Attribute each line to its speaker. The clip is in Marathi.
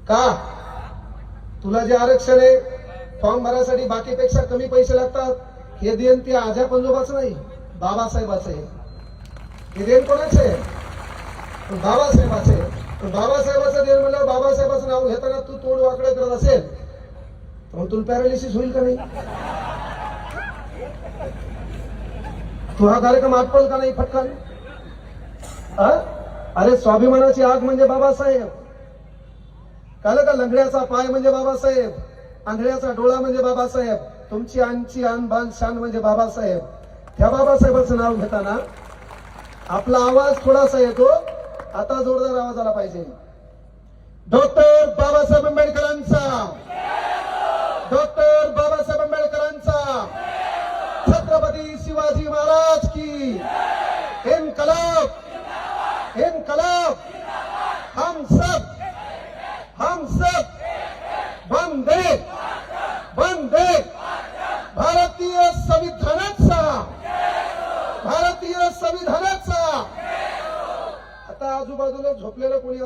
Speaker 1: का तुला जे आरक्षण आहे फॉर्म भरायसाठी बाकीपेक्षा कमी पैसे लागतात, हे देण ते आजा पंजोबाचं नाही, बाबासाहेबाचं आहे. हे देण कोणाचं आहे? बाबासाहेबाचं आहे. बाबासाहेबाचं देण म्हणलं, बाबासाहेबाचं नाव घेताना तू तोंड वाकडं करत असेल तर मग तुला पॅरालिसिस होईल का नाही? तू हा कार्यक्रम आटपल का नाही फटकन? अरे स्वाभिमानाची आग म्हणजे बाबासाहेब. काल का लंगड्याचा पाय म्हणजे बाबासाहेब, आंधळ्याचा डोळा म्हणजे बाबासाहेब, तुमची आनची आन बान शान म्हणजे बाबासाहेब. त्या बाबासाहेबाचं नाव घेताना आपला आवाज थोडासा येतो, आता जोरदार आवाज आला पाहिजे. डॉक्टर बाबासाहेब आंबेडकरांचा, डॉक्टर बाबासाहेब आंबेडकरांचा, छत्रपती शिवाजी महाराज की इनकलाब, इनकलाब. हम सब वंदे वंदे भारतीय संविधानाचा, भारतीय संविधानाचा. आता आजूबाजूला झोपलेलं कोणी